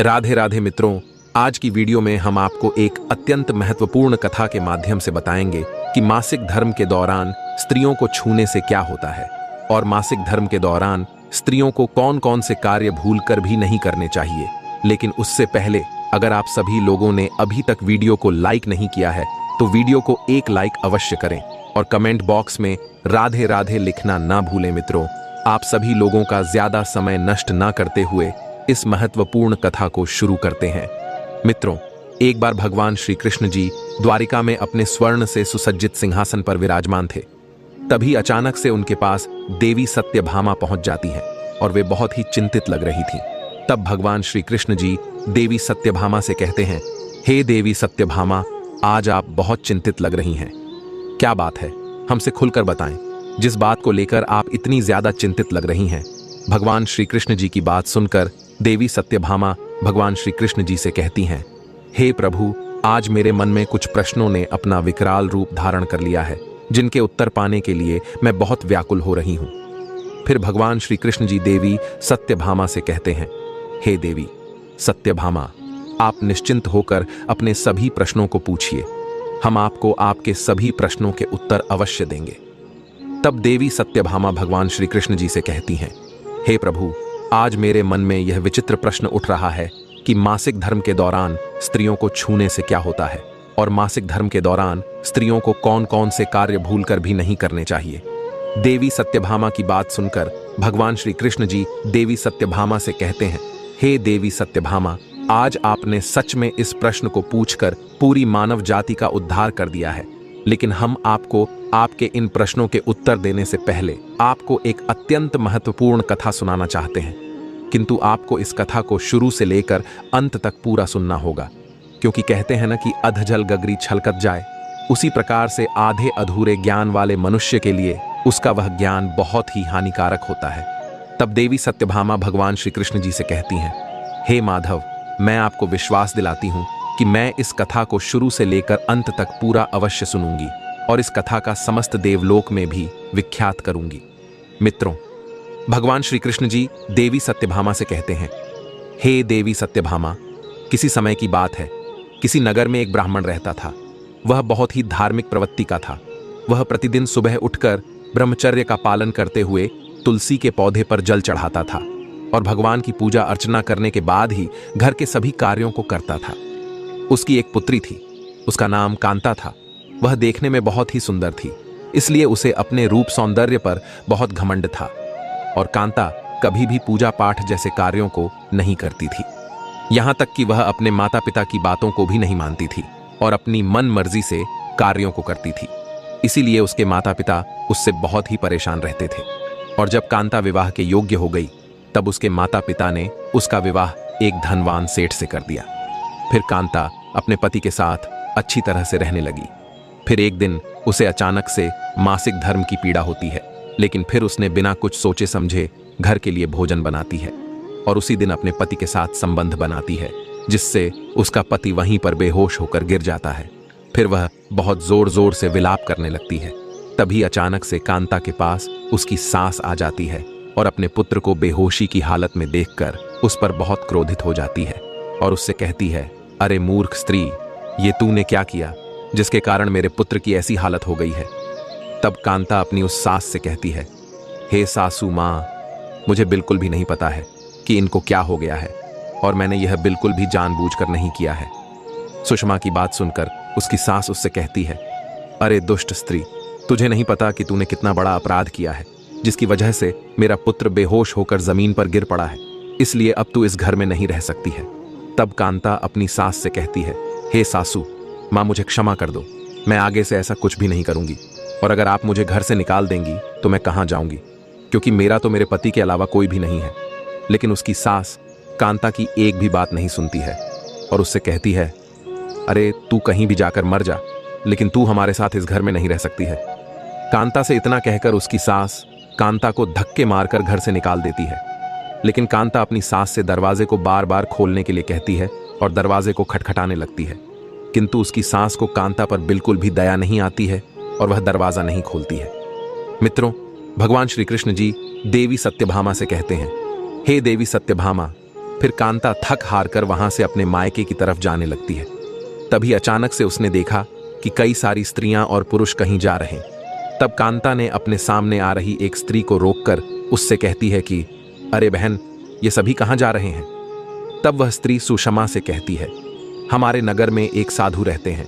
राधे राधे मित्रों, आज की वीडियो में हम आपको एक अत्यंत महत्वपूर्ण कथा के माध्यम से बताएंगे कि मासिक धर्म के दौरान स्त्रियों को छूने से क्या होता है और मासिक धर्म के दौरान स्त्रियों को कौन कौन से कार्य भूलकर भी नहीं करने चाहिए। लेकिन उससे पहले अगर आप सभी लोगों ने अभी तक वीडियो को लाइक नहीं किया है तो वीडियो को एक लाइक अवश्य करें और कमेंट बॉक्स में राधे राधे लिखना ना भूलें। मित्रों, आप सभी लोगों का ज्यादा समय नष्ट ना करते हुए इस महत्वपूर्ण कथा को शुरू करते हैं। मित्रों, एक बार भगवान श्री कृष्ण जी द्वारिका में अपने स्वर्ण से सुसज्जित सिंहासन पर विराजमान थे। तभी अचानक से उनके पास देवी सत्यभामा पहुंच जाती हैं और वे बहुत ही चिंतित लग रही थीं। तब भगवान श्री कृष्ण जी देवी सत्यभामा से कहते हैं, हे देवी सत्यभामा, आज आप बहुत चिंतित लग रही हैं। क्या बात है, हमसे खुलकर बताएं। जिस बात को लेकर आप इतनी ज्यादा चिंतित लग रही हैं। भगवान श्री कृष्ण जी की बात सुनकर देवी सत्यभामा भगवान श्री कृष्ण जी से कहती हैं, हे प्रभु, आज मेरे मन में कुछ प्रश्नों ने अपना विकराल रूप धारण कर लिया है, जिनके उत्तर पाने के लिए मैं बहुत व्याकुल हो रही हूं। फिर भगवान श्री कृष्ण जी देवी सत्यभामा से कहते हैं, हे देवी सत्यभामा, आप निश्चिंत होकर अपने सभी प्रश्नों को पूछिए, हम आपको आपके सभी प्रश्नों के उत्तर अवश्य देंगे। तब देवी सत्यभामा भगवान श्री कृष्ण जी से कहती हैं, हे प्रभु, आज मेरे मन में यह विचित्र प्रश्न उठ रहा है कि मासिक धर्म के दौरान स्त्रियों को छूने से क्या होता है और मासिक धर्म के दौरान स्त्रियों को कौन कौन से कार्य भूलकर भी नहीं करने चाहिए। देवी सत्यभामा की बात सुनकर भगवान श्री कृष्ण जी देवी सत्यभामा से कहते हैं, हे देवी सत्यभामा, आज आपने सच में इस प्रश्न को पूछकर पूरी मानव जाति का उद्धार कर दिया है। लेकिन हम आपको आपके इन प्रश्नों के उत्तर देने से पहले आपको एक अत्यंत महत्वपूर्ण कथा सुनाना चाहते हैं। किंतु आपको इस कथा को शुरू से लेकर अंत तक पूरा सुनना होगा, क्योंकि कहते हैं ना कि अधजल गगरी छलकत जाए, उसी प्रकार से आधे अधूरे ज्ञान वाले मनुष्य के लिए उसका वह ज्ञान बहुत ही हानिकारक होता है। तब देवी सत्यभामा भगवान श्री कृष्ण जी से कहती हैं, हे माधव, मैं आपको विश्वास दिलाती हूं कि मैं इस कथा को शुरू से लेकर अंत तक पूरा अवश्य सुनूंगी और इस कथा का समस्त देवलोक में भी विख्यात करूंगी। मित्रों, भगवान श्री कृष्ण जी देवी सत्यभामा से कहते हैं, हे देवी सत्यभामा, किसी समय की बात है, किसी नगर में एक ब्राह्मण रहता था। वह बहुत ही धार्मिक प्रवृत्ति का था। वह प्रतिदिन सुबह उठकर ब्रह्मचर्य का पालन करते हुए तुलसी के पौधे पर जल चढ़ाता था और भगवान की पूजा अर्चना करने के बाद ही घर के सभी कार्यों को करता था। उसकी एक पुत्री थी, उसका नाम कांता था। वह देखने में बहुत ही सुंदर थी, इसलिए उसे अपने रूप सौंदर्य पर बहुत घमंड था और कांता कभी भी पूजा पाठ जैसे कार्यों को नहीं करती थी। यहां तक कि वह अपने माता पिता की बातों को भी नहीं मानती थी और अपनी मन मर्जी से कार्यों को करती थी। इसीलिए उसके माता पिता उससे बहुत ही परेशान रहते थे और जब कांता विवाह के योग्य हो गई तब उसके माता पिता ने उसका विवाह एक धनवान सेठ से कर दिया। फिर कांता अपने पति के साथ अच्छी तरह से रहने लगी। फिर एक दिन उसे अचानक से मासिक धर्म की पीड़ा होती है, लेकिन फिर उसने बिना कुछ सोचे समझे घर के लिए भोजन बनाती है और उसी दिन अपने पति के साथ संबंध बनाती है, जिससे उसका पति वहीं पर बेहोश होकर गिर जाता है। फिर वह बहुत जोर जोर से विलाप करने लगती है। तभी अचानक से कांता के पास उसकी सास आ जाती है और अपने पुत्र को बेहोशी की हालत में देखकर उस पर बहुत क्रोधित हो जाती है और उससे कहती है, अरे मूर्ख स्त्री, ये तूने क्या किया जिसके कारण मेरे पुत्र की ऐसी हालत हो गई है। तब कांता अपनी उस सास से कहती है, हे सासू माँ, मुझे बिल्कुल भी नहीं पता है कि इनको क्या हो गया है और मैंने यह बिल्कुल भी जानबूझकर नहीं किया है। सुषमा की बात सुनकर उसकी सास उससे कहती है, अरे दुष्ट स्त्री, तुझे नहीं पता कि तूने कितना बड़ा अपराध किया है, जिसकी वजह से मेरा पुत्र बेहोश होकर जमीन पर गिर पड़ा है, इसलिए अब तू इस घर में नहीं रह सकती है। तब कांता अपनी सास से कहती है, हे सासू माँ, मुझे क्षमा कर दो, मैं आगे से ऐसा कुछ भी नहीं करूंगी और अगर आप मुझे घर से निकाल देंगी तो मैं कहाँ जाऊंगी, क्योंकि मेरा तो मेरे पति के अलावा कोई भी नहीं है। लेकिन उसकी सास कांता की एक भी बात नहीं सुनती है और उससे कहती है, अरे तू कहीं भी जाकर मर जा, लेकिन तू हमारे साथ इस घर में नहीं रह सकती है। कांता से इतना कहकर उसकी सास कांता को धक्के मारकर घर से निकाल देती है। लेकिन कांता अपनी सास से दरवाजे को बार बार खोलने के लिए कहती है और दरवाजे को खटखटाने लगती है, किंतु उसकी सास को कांता पर बिल्कुल भी दया नहीं आती है और वह दरवाजा नहीं खोलती है। मित्रों, भगवान श्री कृष्ण जी देवी सत्यभामा से कहते हैं, हे देवी सत्यभामा, फिर कांता थक हार कर वहां से अपने मायके की तरफ जाने लगती है। तभी अचानक से उसने देखा कि कई सारी स्त्रियां और पुरुष कहीं जा रहे हैं। तब कांता ने अपने सामने आ रही एक स्त्री को रोककर उससे कहती है कि अरे बहन, ये सभी कहां जा रहे हैं? तब वह स्त्री सुषमा से कहती है, हमारे नगर में एक साधु रहते हैं,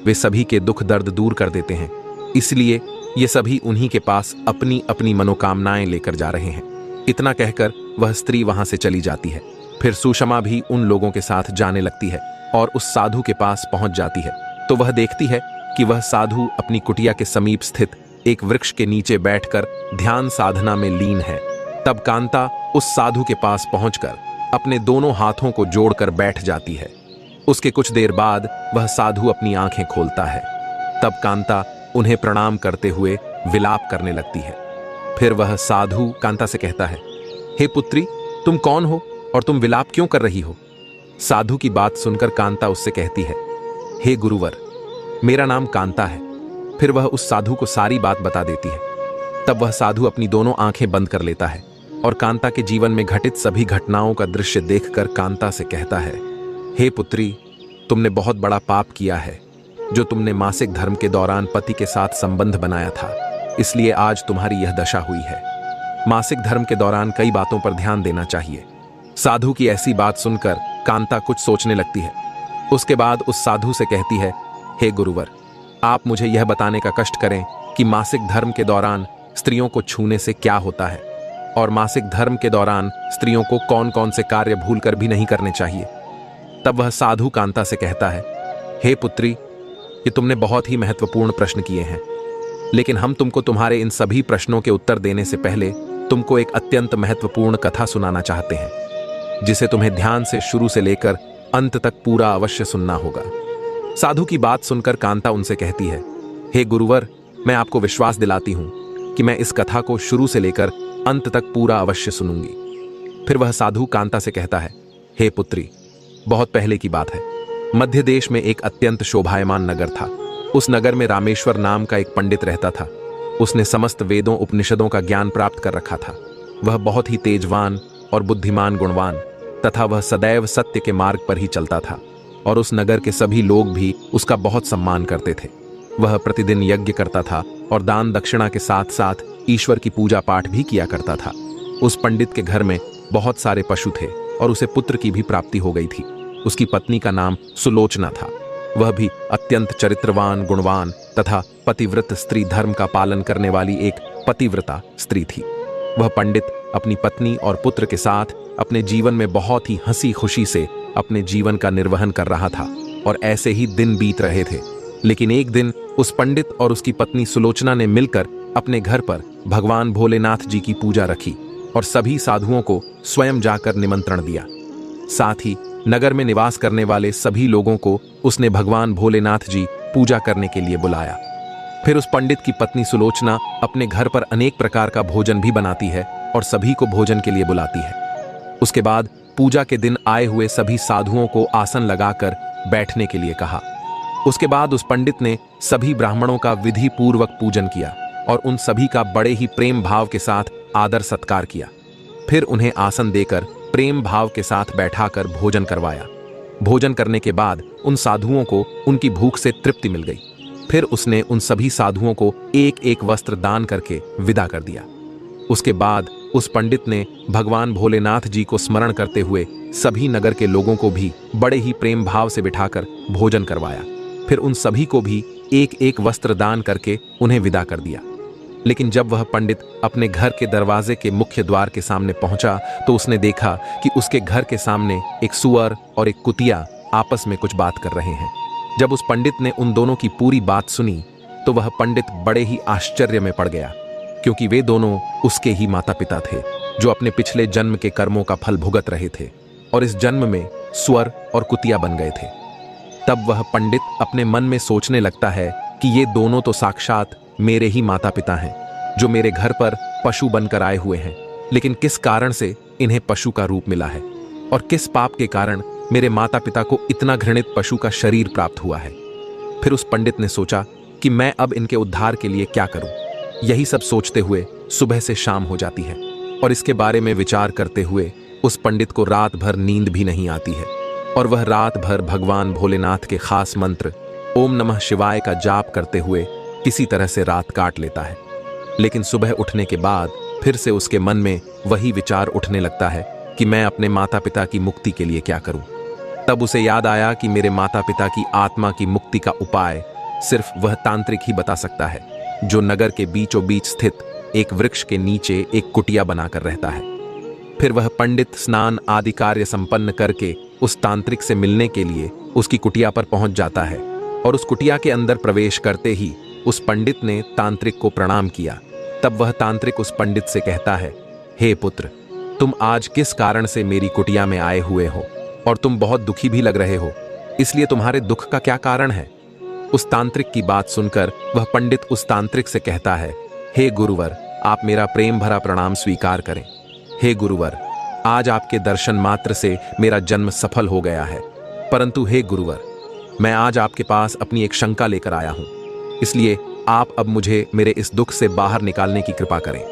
वे सभी के दुख दर्द दूर कर देते हैं, इसलिए ये सभी उन्हीं के पास अपनी अपनी मनोकामनाएं लेकर जा रहे हैं। इतना कहकर वह स्त्री वहां से चली जाती है। फिर सुषमा भी उन लोगों के साथ जाने लगती है और उस साधु के पास पहुंच जाती है तो वह देखती है कि वह साधु अपनी कुटिया के समीप स्थित एक वृक्ष के नीचे बैठकर ध्यान साधना में लीन है। तब कांता उस साधु के पास पहुंचकर अपने दोनों हाथों को जोड़कर बैठ जाती है। उसके कुछ देर बाद वह साधु अपनी आंखें खोलता है। तब कांता उन्हें प्रणाम करते हुए विलाप करने लगती है। फिर वह साधु कांता से कहता है, हे पुत्री, तुम कौन हो और तुम विलाप क्यों कर रही हो? साधु की बात सुनकर कांता उससे कहती है, हे गुरुवर, मेरा नाम कांता है। फिर वह उस साधु को सारी बात बता देती है। तब वह साधु अपनी दोनों आंखें बंद कर लेता है और कांता के जीवन में घटित सभी घटनाओं का दृश्य देखकर कांता से कहता है, हे पुत्री, तुमने बहुत बड़ा पाप किया है जो तुमने मासिक धर्म के दौरान पति के साथ संबंध बनाया था, इसलिए आज तुम्हारी यह दशा हुई है। मासिक धर्म के दौरान कई बातों पर ध्यान देना चाहिए। साधु की ऐसी बात सुनकर कांता कुछ सोचने लगती है। उसके बाद उस साधु से कहती है, हे गुरुवर, आप मुझे यह बताने का कष्ट करें कि मासिक धर्म के दौरान स्त्रियों को छूने से क्या होता है और मासिक धर्म के दौरान स्त्रियों को कौन कौन से कार्य भूलकर भी नहीं करने चाहिए। तब वह साधु कांता से कहता है, हे पुत्री, ये तुमने बहुत ही महत्वपूर्ण प्रश्न किए हैं, लेकिन हम तुमको तुम्हारे इन सभी प्रश्नों के उत्तर देने से पहले तुमको एक अत्यंत महत्वपूर्ण कथा सुनाना चाहते हैं, जिसे तुम्हें ध्यान से शुरू से लेकर अंत तक पूरा अवश्य सुनना होगा। साधु की बात सुनकर कांता उनसे कहती है, हे गुरुवर, मैं आपको विश्वास दिलाती हूं कि मैं इस कथा को शुरू से लेकर अंत तक पूरा अवश्य सुनूंगी। फिर वह साधु कांता से कहता है, हे पुत्री, बहुत पहले की बात है। मध्य देश में एक अत्यंत शोभायमान नगर था। उस नगर में रामेश्वर नाम का एक पंडित रहता था। उसने समस्त वेदों उपनिषदों का ज्ञान प्राप्त कर रखा था। वह बहुत ही तेजवान और बुद्धिमान गुणवान तथा वह सदैव सत्य के मार्ग पर ही चलता था और उस नगर के सभी लोग भी उसका बहुत सम्मान करते थे। वह प्रतिदिन यज्ञ करता था और दान दक्षिणा के साथ साथ ईश्वर की पूजा पाठ भी किया करता था। उस पंडित के घर में बहुत सारे पशु थे और उसे पुत्र की भी प्राप्ति हो गई थी। उसकी पत्नी का नाम सुलोचना था। वह भी अत्यंत चरित्रवान, गुणवान तथा पतिव्रत स्त्री धर्म का पालन करने वाली एक पतिव्रता स्त्री थी। वह पंडित अपनी पत्नी और पुत्र के साथ अपने जीवन में बहुत ही हंसी खुशी से अपने जीवन का निर्वहन कर रहा था और ऐसे ही दिन बीत रहे थे। लेकिन एक दिन उस पंडित और उसकी पत्नी सुलोचना ने मिलकर अपने घर पर भगवान भोलेनाथ जी की पूजा रखी और सभी साधुओं को स्वयं जाकर निमंत्रण दिया। साथ ही नगर में निवास करने वाले सभी लोगों को उसने भगवान भोलेनाथ जी पूजा करने के लिए बुलाया। फिर उस पंडित की पत्नी सुलोचना अपने घर पर अनेक प्रकार का भोजन भी बनाती है और सभी को भोजन के लिए बुलाती है। उसके बाद पूजा के दिन आए हुए सभी साधुओं को आसन लगाकर बैठने के लिए कहा। उसके बाद उस पंडित ने सभी ब्राह्मणों का विधि पूर्वक पूजन किया और उन सभी का बड़े ही प्रेम भाव के साथ आदर सत्कार किया। फिर उन्हें आसन देकर प्रेम भाव के साथ बैठाकर भोजन करवाया। भोजन करने के बाद उन साधुओं को उनकी भूख से तृप्ति मिल गई। फिर उसने उन सभी साधुओं को एक एक वस्त्र दान करके विदा कर दिया। उसके बाद उस पंडित ने भगवान भोलेनाथ जी को स्मरण करते हुए सभी नगर के लोगों को भी बड़े ही प्रेम भाव से बिठाकर भोजन करवाया। फिर उन सभी को भी एक एक वस्त्र दान करके उन्हें विदा कर दिया। लेकिन जब वह पंडित अपने घर के दरवाजे के मुख्य द्वार के सामने पहुंचा तो उसने देखा कि उसके घर के सामने एक सुअर और एक कुतिया आपस में कुछ बात कर रहे हैं। जब उस पंडित ने उन दोनों की पूरी बात सुनी तो वह पंडित बड़े ही आश्चर्य में पड़ गया, क्योंकि वे दोनों उसके ही माता पिता थे जो अपने पिछले जन्म के कर्मों का फल भुगत रहे थे और इस जन्म में सुअर और कुतिया बन गए थे। तब वह पंडित अपने मन में सोचने लगता है कि ये दोनों तो साक्षात मेरे ही माता पिता हैं जो मेरे घर पर पशु बनकर आए हुए हैं, लेकिन किस कारण से इन्हें पशु का रूप मिला है और किस पाप के कारण मेरे माता पिता को इतना घृणित पशु का शरीर प्राप्त हुआ है। फिर उस पंडित ने सोचा कि मैं अब इनके उद्धार के लिए क्या करूं। यही सब सोचते हुए सुबह से शाम हो जाती है और इसके बारे में विचार करते हुए उस पंडित को रात भर नींद भी नहीं आती है और वह रात भर भगवान भोलेनाथ के खास मंत्र ओम नमः शिवाय का जाप करते हुए किसी तरह से रात काट लेता है। लेकिन सुबह उठने के बाद फिर से उसके मन में वही विचार उठने लगता है कि मैं अपने माता पिता की मुक्ति के लिए क्या करूं। तब उसे याद आया कि मेरे माता पिता की आत्मा की मुक्ति का उपाय सिर्फ वह तांत्रिक ही बता सकता है, जो नगर के बीचों बीच स्थित एक वृक्ष के नीचे एक कुटिया बनाकर रहता है। फिर वह पंडित स्नान आदि कार्य संपन्न करके उस तांत्रिक से मिलने के लिए उसकी कुटिया पर पहुंच जाता है और उस कुटिया के अंदर प्रवेश करते ही उस पंडित ने तांत्रिक को प्रणाम किया। तब वह तांत्रिक उस पंडित से कहता है, हे पुत्र, तुम आज किस कारण से मेरी कुटिया में आए हुए हो और तुम बहुत दुखी भी लग रहे हो, इसलिए तुम्हारे दुख का क्या कारण है? उस तांत्रिक की बात सुनकर वह पंडित उस तांत्रिक से कहता है, हे गुरुवर, आप मेरा प्रेम भरा प्रणाम स्वीकार करें। हे गुरुवर, आज आपके दर्शन मात्र से मेरा जन्म सफल हो गया है, परंतु हे गुरुवर, मैं आज आपके पास अपनी एक शंका लेकर आया हूं, इसलिए आप अब मुझे मेरे इस दुख से बाहर निकालने की कृपा करें।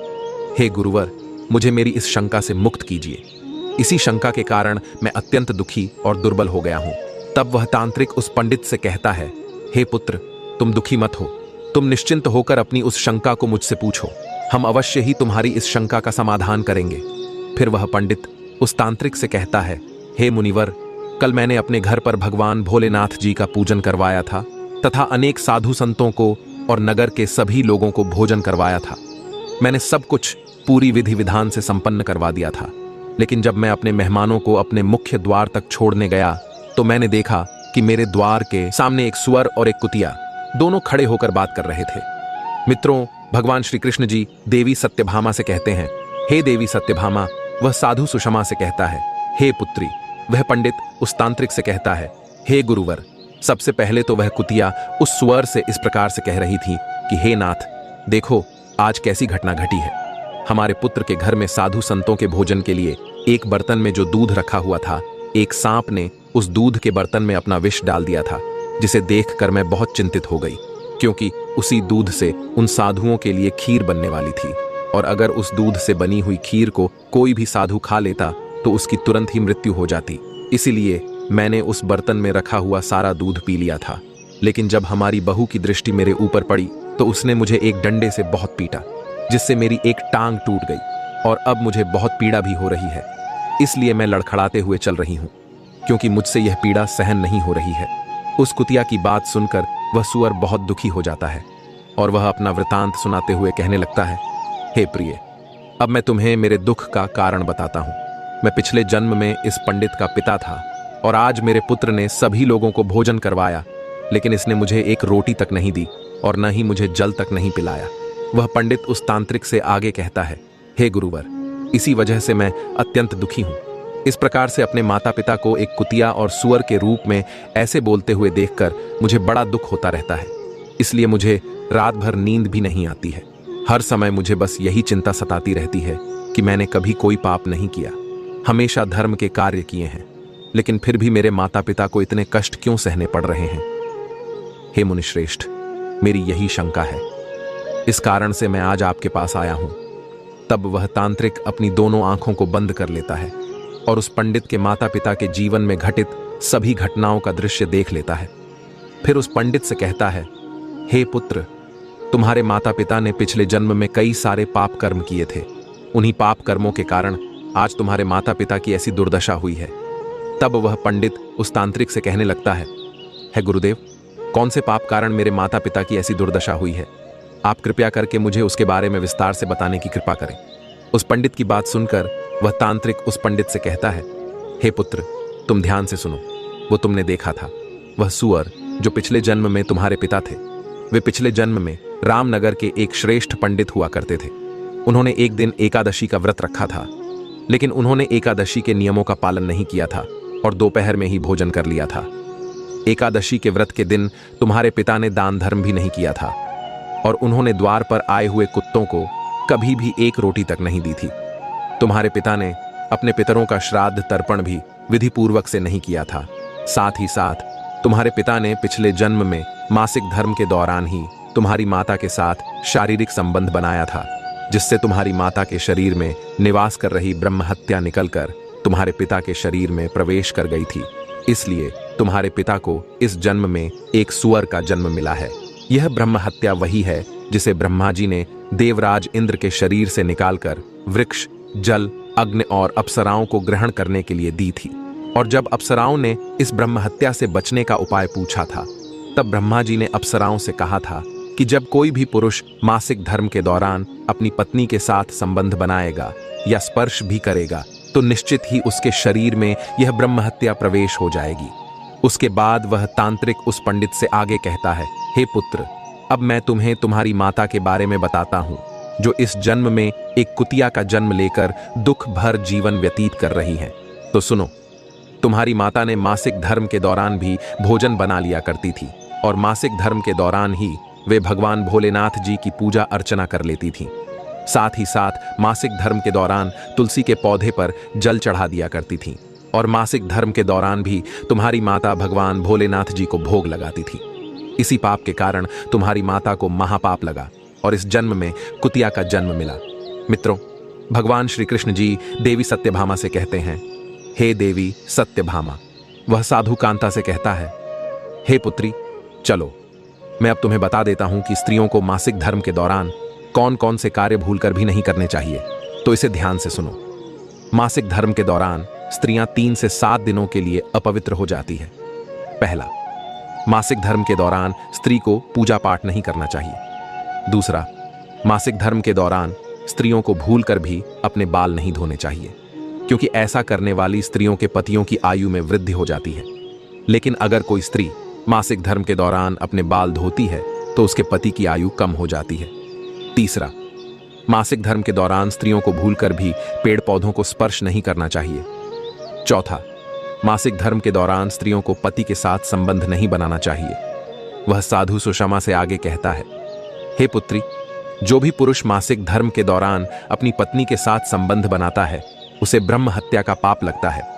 हे गुरुवर, मुझे मेरी इस शंका से मुक्त कीजिए। इसी शंका के कारण मैं अत्यंत दुखी और दुर्बल हो गया हूं। तब वह तांत्रिक उस पंडित से कहता है, हे पुत्र, तुम दुखी मत हो, तुम निश्चिंत होकर अपनी उस शंका को मुझसे पूछो, हम अवश्य ही तुम्हारी इस शंका का समाधान करेंगे। फिर वह पंडित उस तांत्रिक से कहता है, हे मुनिवर, कल मैंने अपने घर पर भगवान भोलेनाथ जी का पूजन करवाया था तथा अनेक साधु संतों को और नगर के सभी लोगों को भोजन करवाया था। मैंने सब कुछ पूरी विधि विधान से संपन्न करवा दिया था, लेकिन जब मैं अपने मेहमानों को अपने मुख्य द्वार तक छोड़ने गया तो मैंने देखा कि मेरे द्वार के सामने एक सुअर और एक कुतिया दोनों खड़े होकर बात कर रहे थे। मित्रों, भगवान श्री कृष्ण जी देवी सत्यभामा से कहते हैं, हे देवी सत्यभामा। वह साधु सुषमा से कहता है, हे पुत्री। वह पंडित उस तांत्रिक से कहता है, हे गुरुवर, सबसे पहले तो वह कुतिया उस सुअर से इस प्रकार से कह रही थी कि हे नाथ, देखो आज कैसी घटना घटी है। हमारे पुत्र के घर में साधु संतों के भोजन के लिए एक बर्तन में जो दूध रखा हुआ था, एक सांप ने उस दूध के बर्तन में अपना विष डाल दिया था, जिसे देखकर मैं बहुत चिंतित हो गई, क्योंकि उसी दूध से उन साधुओं के लिए खीर बनने वाली थी और अगर उस दूध से बनी हुई खीर को कोई भी साधु खा लेता तो उसकी तुरंत ही मृत्यु हो जाती। इसीलिए मैंने उस बर्तन में रखा हुआ सारा दूध पी लिया था। लेकिन जब हमारी बहू की दृष्टि मेरे ऊपर पड़ी तो उसने मुझे एक डंडे से बहुत पीटा, जिससे मेरी एक टांग टूट गई और अब मुझे बहुत पीड़ा भी हो रही है। इसलिए मैं लड़खड़ाते हुए चल रही हूँ, क्योंकि मुझसे यह पीड़ा सहन नहीं हो रही है। उस कुतिया की बात सुनकर वह सुअर बहुत दुखी हो जाता है और वह अपना वृतांत सुनाते हुए कहने लगता है, हे प्रिय, अब मैं तुम्हें मेरे दुख का कारण बताता हूँ। मैं पिछले जन्म में इस पंडित का पिता था और आज मेरे पुत्र ने सभी लोगों को भोजन करवाया, लेकिन इसने मुझे एक रोटी तक नहीं दी और न ही मुझे जल तक नहीं पिलाया। वह पंडित उस तांत्रिक से आगे कहता है, हे गुरुवर, इसी वजह से मैं अत्यंत दुखी हूँ। इस प्रकार से अपने माता पिता को एक कुतिया और सुअर के रूप में ऐसे बोलते हुए देखकर मुझे बड़ा दुख होता रहता है। इसलिए मुझे रात भर नींद भी नहीं आती है। हर समय मुझे बस यही चिंता सताती रहती है कि मैंने कभी कोई पाप नहीं किया, हमेशा धर्म के कार्य किए हैं, लेकिन फिर भी मेरे माता पिता को इतने कष्ट क्यों सहने पड़ रहे हैं। हे मुनिश्रेष्ठ, मेरी यही शंका है, इस कारण से मैं आज आपके पास आया हूं। तब वह तांत्रिक अपनी दोनों आंखों को बंद कर लेता है और उस पंडित के माता पिता के जीवन में घटित सभी घटनाओं का दृश्य देख लेता है। फिर उस पंडित से कहता है, हे पुत्र, तुम्हारे माता पिता ने पिछले जन्म में कई सारे पाप कर्म किए थे। उन्हीं पाप कर्मों के कारण आज तुम्हारे माता पिता की ऐसी दुर्दशा हुई है। तब वह पंडित उस तांत्रिक से कहने लगता है, हे गुरुदेव, कौन से पाप कारण मेरे माता पिता की ऐसी दुर्दशा हुई है? आप कृपया करके मुझे उसके बारे में विस्तार से बताने की कृपा करें। उस पंडित की बात सुनकर वह तांत्रिक उस पंडित से कहता है, हे पुत्र, तुम ध्यान से सुनो। वो तुमने देखा था, वह सुअर जो पिछले जन्म में तुम्हारे पिता थे, वे पिछले जन्म में रामनगर के एक श्रेष्ठ पंडित हुआ करते थे। उन्होंने एक दिन एकादशी का व्रत रखा था, लेकिन उन्होंने एकादशी के नियमों का पालन नहीं किया था और दोपहर में ही भोजन कर लिया था। एकादशी के व्रत के दिन तुम्हारे पिता ने दान धर्म भी नहीं किया था और उन्होंने द्वार पर आए हुए कुत्तों को कभी भी एक रोटी तक नहीं दी थी। तुम्हारे पिता ने अपने पितरों का श्राद्ध तर्पण भी विधि पूर्वक से नहीं किया था। साथ ही साथ तुम्हारे पिता ने पिछले जन्म में मासिक धर्म के दौरान ही तुम्हारी माता के साथ शारीरिक संबंध बनाया था, जिससे तुम्हारी माता के शरीर में निवास कर रही ब्रह्म हत्या निकलकर तुम्हारे पिता के शरीर में प्रवेश कर गई थी, इसलिए तुम्हारे पिता को इस जन्म में एक सुअर का जन्म मिला है। यह ब्रह्म हत्या वही है जिसे ब्रह्मा जी ने देवराज इंद्र के शरीर से निकालकर वृक्ष, जल, अग्नि और अप्सराओं को ग्रहण करने के लिए दी थी। और जब अप्सराओं ने इस ब्रह्म हत्या से बचने का उपाय पूछा था, तब ब्रह्मा जी ने अप्सराओं से कहा था कि जब कोई भी पुरुष मासिक धर्म के दौरान अपनी पत्नी के साथ संबंध बनाएगा या स्पर्श भी करेगा तो निश्चित ही उसके शरीर में यह ब्रह्म हत्या प्रवेश हो जाएगी। उसके बाद वह तांत्रिक उस पंडित से आगे कहता है, हे पुत्र, अब मैं तुम्हें तुम्हारी माता के बारे में बताता हूं, जो इस जन्म में एक कुतिया का जन्म लेकर दुख भर जीवन व्यतीत कर रही है। तो सुनो, तुम्हारी माता ने मासिक धर्म के दौरान भी भोजन बना लिया करती थी और मासिक धर्म के दौरान ही वे भगवान भोलेनाथ जी की पूजा अर्चना कर लेती थीं। साथ ही साथ मासिक धर्म के दौरान तुलसी के पौधे पर जल चढ़ा दिया करती थीं और मासिक धर्म के दौरान भी तुम्हारी माता भगवान भोलेनाथ जी को भोग लगाती थी। इसी पाप के कारण तुम्हारी माता को महापाप लगा और इस जन्म में कुतिया का जन्म मिला। मित्रों, भगवान श्री कृष्ण जी देवी सत्यभामा से कहते हैं, हे देवी सत्यभामा। वह साधु कांता से कहता है, हे पुत्री, चलो मैं अब तुम्हें बता देता हूं कि स्त्रियों को मासिक धर्म के दौरान कौन कौन से कार्य भूलकर भी नहीं करने चाहिए, तो इसे ध्यान से सुनो। मासिक धर्म के दौरान स्त्रियां 3 से 7 दिनों के लिए अपवित्र हो जाती है। पहला, मासिक धर्म के दौरान स्त्री को पूजा पाठ नहीं करना चाहिए। दूसरा, मासिक धर्म के दौरान स्त्रियों को भूलकर भी अपने बाल नहीं धोने चाहिए, क्योंकि ऐसा करने वाली स्त्रियों के पतियों की आयु में वृद्धि हो जाती है। लेकिन अगर कोई स्त्री मासिक धर्म के दौरान अपने बाल धोती है तो उसके पति की आयु कम हो जाती है। तीसरा, मासिक धर्म के दौरान स्त्रियों को भूलकर भी पेड़ पौधों को स्पर्श नहीं करना चाहिए। चौथा, मासिक धर्म के दौरान स्त्रियों को पति के साथ संबंध नहीं बनाना चाहिए। वह साधु सुषमा से आगे कहता है, हे पुत्री, जो भी पुरुष मासिक धर्म के दौरान अपनी पत्नी के साथ संबंध बनाता है उसे ब्रह्म हत्या का पाप लगता है,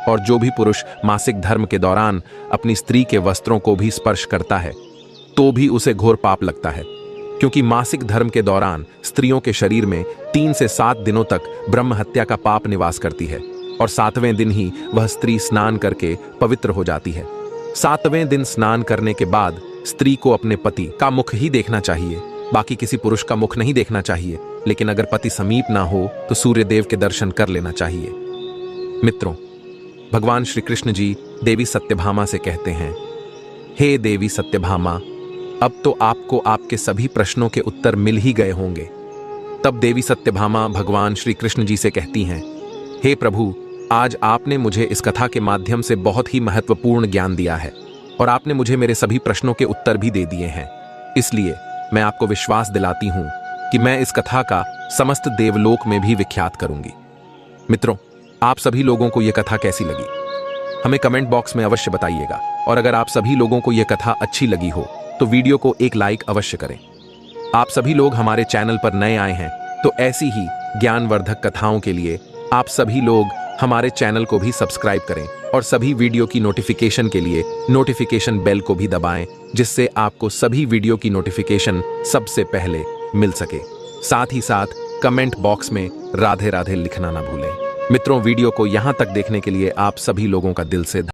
और जो भी पुरुष मासिक धर्म के दौरान अपनी स्त्री के वस्त्रों को भी स्पर्श करता है तो भी उसे घोर पाप लगता है, क्योंकि मासिक धर्म के दौरान स्त्रियों के शरीर में 3 से 7 दिनों तक ब्रह्म हत्या का पाप निवास करती है और 7वें दिन ही वह स्त्री स्नान करके पवित्र हो जाती है। 7वें दिन स्नान करने के बाद स्त्री को अपने पति का मुख ही देखना चाहिए, बाकी किसी पुरुष का मुख नहीं देखना चाहिए। लेकिन अगर पति समीप ना हो तो सूर्य देव के दर्शन कर लेना चाहिए। मित्रों, भगवान श्री कृष्ण जी देवी सत्यभामा से कहते हैं, हे देवी सत्यभामा, अब तो आपको आपके सभी प्रश्नों के उत्तर मिल ही गए होंगे। तब देवी सत्यभामा भगवान श्री कृष्ण जी से कहती हैं, हे प्रभु, आज आपने मुझे इस कथा के माध्यम से बहुत ही महत्वपूर्ण ज्ञान दिया है और आपने मुझे मेरे सभी प्रश्नों के उत्तर भी दे दिए हैं। इसलिए मैं आपको विश्वास दिलाती हूं कि मैं इस कथा का समस्त देवलोक में भी विख्यात करूंगी। मित्रों, आप सभी लोगों को यह कथा कैसी लगी हमें कमेंट बॉक्स में अवश्य बताइएगा, और अगर आप सभी लोगों को यह कथा अच्छी लगी हो तो वीडियो को एक लाइक अवश्य करें। आप सभी लोग हमारे चैनल पर नए आए हैं तो ऐसी ही ज्ञानवर्धक कथाओं के लिए आप सभी लोग हमारे चैनल को भी सब्सक्राइब करें और सभी वीडियो की नोटिफिकेशन के लिए नोटिफिकेशन बेल को भी दबाएं, जिससे आपको सभी वीडियो की नोटिफिकेशन सबसे पहले मिल सके। साथ ही साथ कमेंट बॉक्स में राधे राधे लिखना ना भूलें। मित्रों, वीडियो को यहां तक देखने के लिए आप सभी लोगों का दिल से